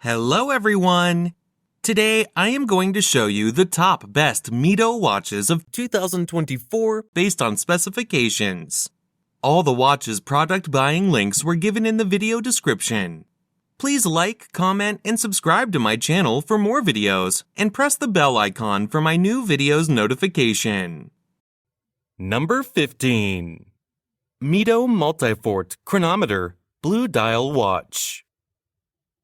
Hello everyone! Today I am going to show you the top best Mido watches of 2024 based on specifications. All the watches product buying links were given in the video description. Please like, comment, and subscribe to my channel for more videos, and press the bell icon for my new videos notification. Number 15. Mido Multifort Chronometer Blue Dial Watch.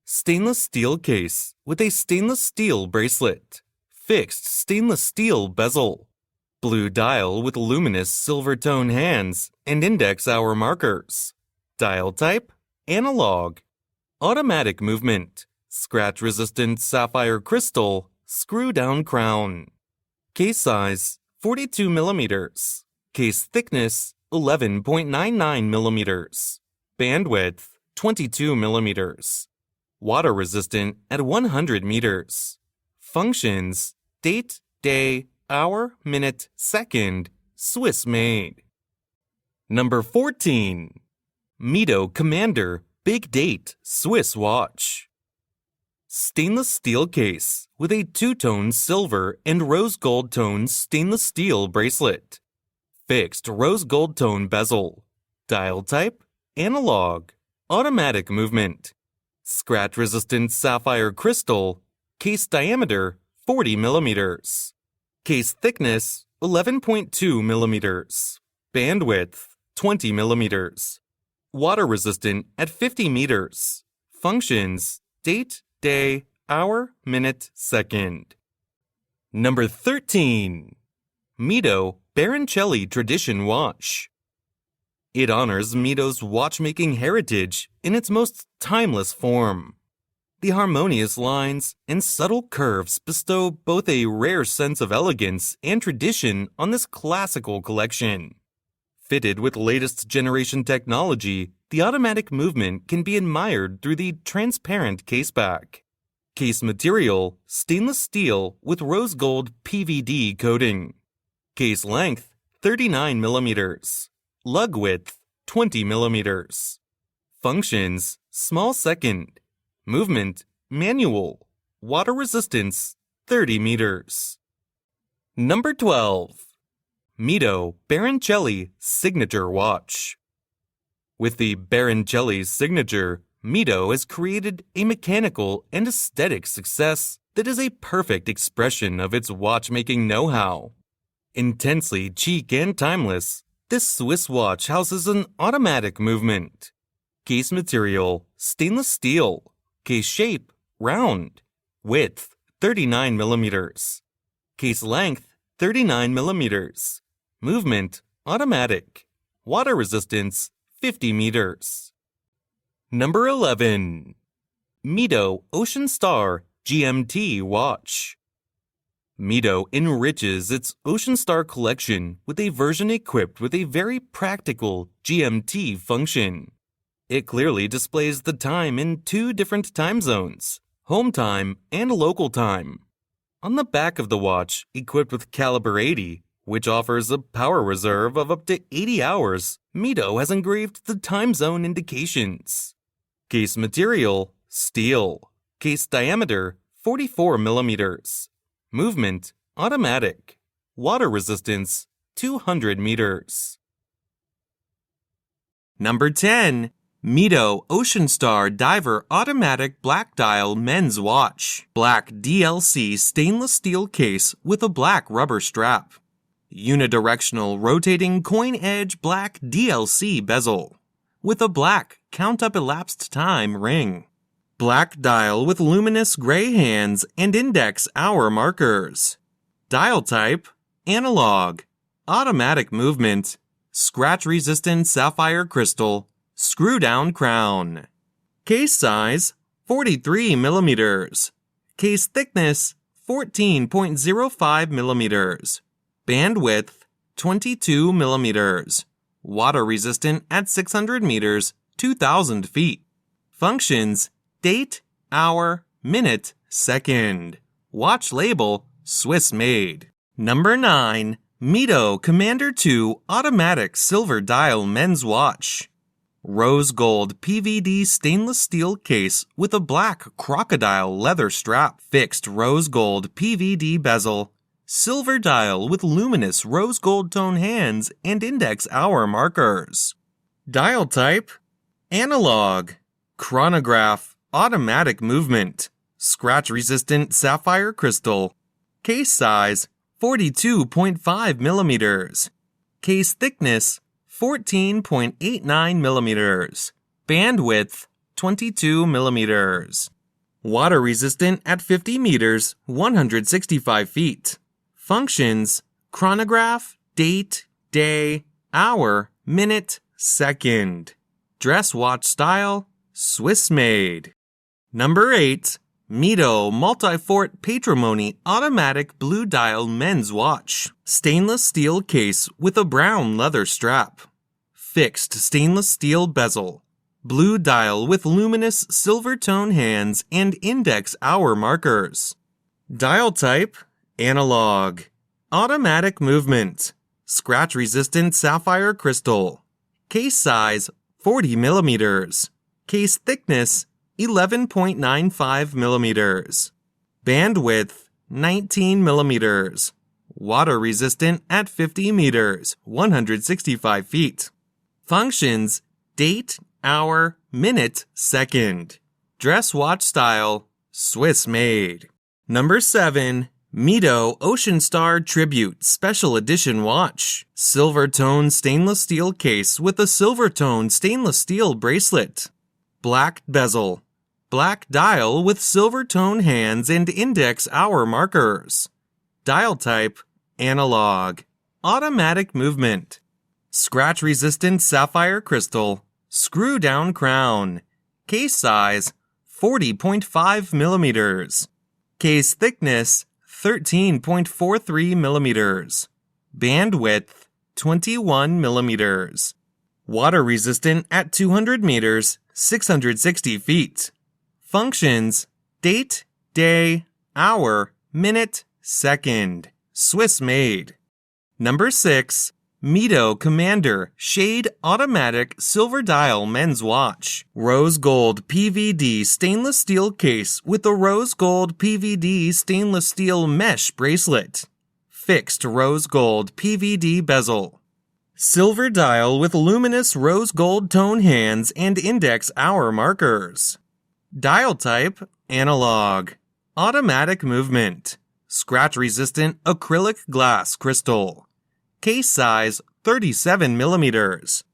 Stainless steel case with a stainless steel bracelet, fixed stainless steel bezel, blue dial with luminous silver tone hands and index hour markers, dial type, analog, automatic movement, scratch-resistant sapphire crystal, screw-down crown. Case size, 42 millimeters. Case thickness, 11.99 millimeters. Bandwidth, 22 millimeters. Water resistant at 100 meters. Functions, date, day, hour, minute, second, Swiss made. Number 14. Mido Commander Big Date Swiss Watch. Stainless steel case with a two-tone silver and rose gold tone stainless steel bracelet. Fixed rose gold tone bezel. Dial type, analog, automatic movement. Scratch-resistant sapphire crystal. Case diameter, 40 millimeters. Case thickness, 11.2 millimeters. Bandwidth, 20 millimeters. Water resistant at 50 meters. Functions, date, day, hour, minute, second. Number 13. Mido Baroncelli Tradition Watch. It honors Mido's watchmaking heritage in its most timeless form. The harmonious lines and subtle curves bestow both a rare sense of elegance and tradition on this classical collection. Fitted with latest generation technology, the automatic movement can be admired through the transparent caseback. Case material, stainless steel with rose gold PVD coating. Case length, 39 millimeters. Lug width, 20 millimeters. Functions, small second. Movement, manual. Water resistance, 30 meters. Number 12. Mido Baroncelli Signature Watch. With the Baroncelli signature, Mido has created a mechanical and aesthetic success that is a perfect expression of its watchmaking know-how. Intensely chic and timeless, this Swiss watch houses an automatic movement. Case material, stainless steel. Case shape, round. Width, 39 millimeters. Case length, 39 millimeters. Movement, automatic. Water resistance, 50 meters. Number 11. Mido Ocean Star GMT Watch. Mido enriches its Ocean Star collection with a version equipped with a very practical GMT function. It clearly displays the time in two different time zones, home time and local time. On the back of the watch, equipped with caliber 80, which offers a power reserve of up to 80 hours, Mido has engraved the time zone indications. Case material, steel. Case diameter, 44 millimeters. Movement, automatic. Water resistance, 200 meters. Number 10. Mido Ocean Star Diver Automatic Black Dial Men's Watch. Black DLC stainless steel case with a black rubber strap. Unidirectional rotating coin edge black DLC bezel. With a black count-up elapsed time ring. Black dial with luminous gray hands and index hour markers. Dial type, analog. Automatic movement. Scratch-resistant sapphire crystal. Screw-down crown. Case size, 43 millimeters. Case thickness, 14.05 millimeters. Bandwidth, 22 millimeters. Water resistant at 600 meters, 2,000 feet. Functions, date, hour, minute, second. Watch label, Swiss made. Number 9. Mido Commander 2 Automatic Silver Dial Men's Watch. Rose gold PVD stainless steel case with a black crocodile leather strap. Fixed rose gold PVD bezel. Silver dial with luminous rose gold tone hands and index hour markers. Dial type: analog. Chronograph, automatic movement. Scratch-resistant sapphire crystal. Case size: 42.5 millimeters. Case thickness: 14.89 millimeters. Bandwidth: 22 millimeters. Water resistant at 50 meters, 165 feet. Functions: chronograph, date, day, hour, minute, second. Dress watch style: Swiss made. Number 8. Mido Multifort Patrimony Automatic Blue Dial Men's Watch. Stainless steel case with a brown leather strap. Fixed stainless steel bezel. Blue dial with luminous silver tone hands and index hour markers. Dial type: analog. Automatic movement. Scratch-resistant sapphire crystal. Case size: 40 millimeters. Case thickness: 11.95 millimeters. Bandwidth: 19 millimeters. Water resistant at 50 meters, 165 feet. Functions: date, hour, minute, second. Dress watch style: Swiss made. Number 7. Mido Ocean Star Tribute Special Edition Watch. Silver tone stainless steel case with a silver tone stainless steel bracelet. Black bezel. Black dial with silver tone hands and index hour markers. Dial type: analog. Automatic movement. Scratch-resistant sapphire crystal. Screw down crown. Case size: 40.5 millimeters. Case thickness: 13.43 millimeters. Bandwidth: 21 millimeters. Water resistant at 200 meters, 660 feet. Functions: date, day, hour, minute, second. Swiss made. Number 6. Mido Commander Shade Automatic Silver Dial Men's Watch. Rose gold PVD stainless steel case with a rose gold PVD stainless steel mesh bracelet. Fixed rose gold PVD bezel. Silver dial with luminous rose gold tone hands and index hour markers. Dial type: analog. Automatic movement. Scratch-resistant acrylic glass crystal. Case size: 37 millimeters.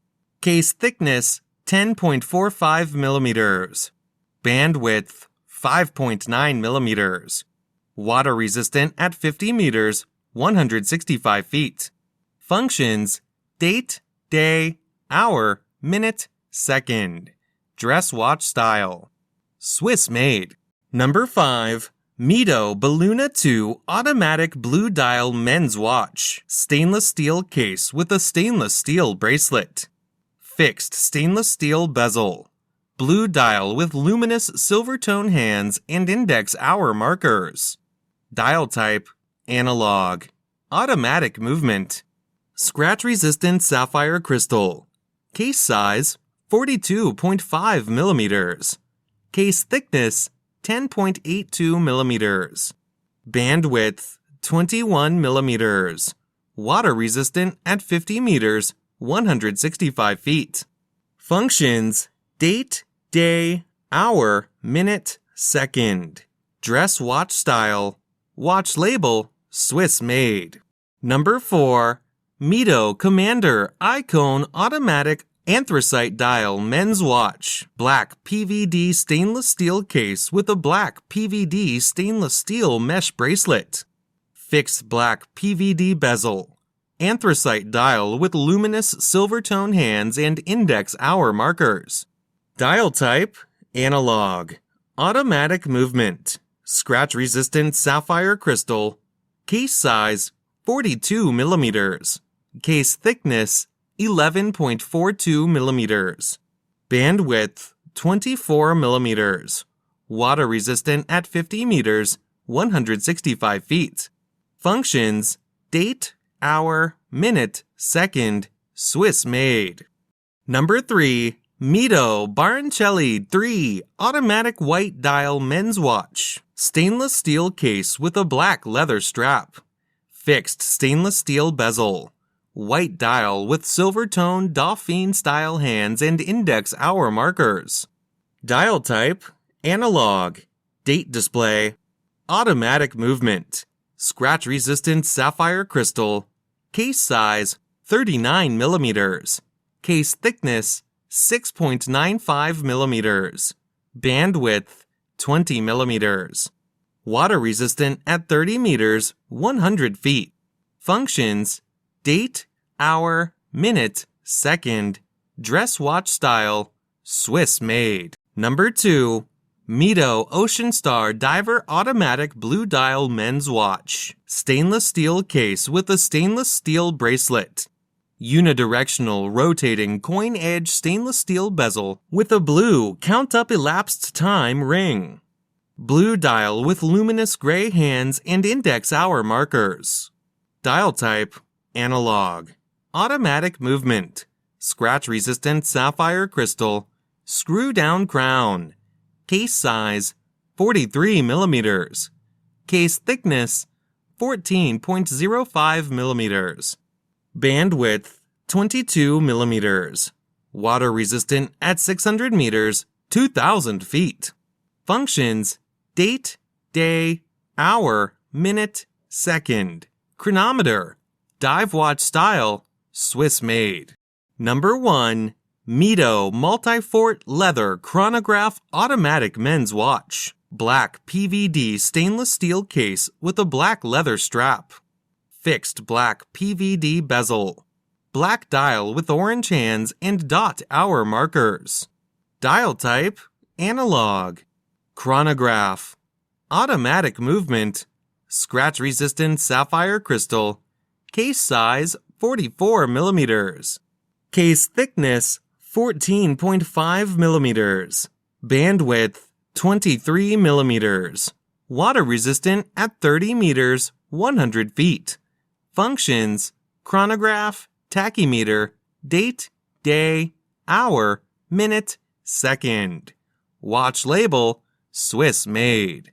Case thickness: 10.45 millimeters. Bandwidth: 5.9 millimeters. Water resistant at 50 meters, 165 feet. Functions: date, day, hour, minute, second. Dress watch style. Swiss made. Number 5. Mido Belluna 2 Automatic Blue Dial Men's Watch. Stainless steel case with a stainless steel bracelet. Fixed stainless steel bezel. Blue dial with luminous silver tone hands and index hour markers. Dial type: analog. Automatic movement. Scratch-resistant sapphire crystal. Case size: 42.5 millimeters. Case thickness: 10.82 millimeters. Bandwidth: 21 millimeters. Water resistant at 50 meters, 165 feet. Functions: date, day, hour, minute, second. Dress watch style. Watch label: Swiss made. Number 4. Mido Commander Icone Automatic Anthracite Dial Men's Watch. Black PVD stainless steel case with a black PVD stainless steel mesh bracelet. Fixed black PVD bezel. Anthracite dial with luminous silver tone hands and index hour markers. Dial type: analog. Automatic movement. Scratch-resistant sapphire crystal. Case size: 42 millimeters. Case thickness: 11.42 millimeters. Bandwidth: 24 millimeters. Water resistant at 50 meters, 165 feet. Functions: date, hour, minute, second. Swiss made. Number 3. Mido Baroncelli 3 Automatic White Dial Men's Watch. Stainless steel case with a black leather strap. Fixed stainless steel bezel. White dial with silver-toned Dauphine-style hands and index hour markers. Dial type, analog. Date display, automatic movement. Scratch-resistant sapphire crystal. Case size, 39 millimeters. Case thickness, 6.95 millimeters. Bandwidth, 20 millimeters. Water resistant at 30 meters, 100 feet. Functions, date, hour, minute, second. Dress watch style, Swiss made. Number 2. Mido Ocean Star Diver Automatic Blue Dial Men's Watch. Stainless steel case with a stainless steel bracelet. Unidirectional rotating coin edge stainless steel bezel with a blue count up elapsed time ring. Blue dial with luminous gray hands and index hour markers. Dial type, analog. Automatic movement. Scratch resistant sapphire crystal. Screw down crown. Case size, 43 millimeters. Case thickness, 14.05 millimeters. Bandwidth, 22 millimeters. Water resistant at 600 meters, 2,000 feet. Functions, date, day, hour, minute, second. Chronometer, dive watch style, Swiss made. Number 1. Mido Multifort Leather Chronograph Automatic Men's Watch. Black PVD stainless steel case with a black leather strap. Fixed black PVD bezel. Black dial with orange hands and dot hour markers. Dial type, analog. Chronograph. Automatic movement. Scratch-resistant sapphire crystal. Case size, 44 millimeters. Case thickness, 14.5 millimeters. Bandwidth, 23 millimeters. Water resistant at 30 meters, 100 feet. Functions, chronograph, tachymeter, date, day, hour, minute, second. Watch label, Swiss made.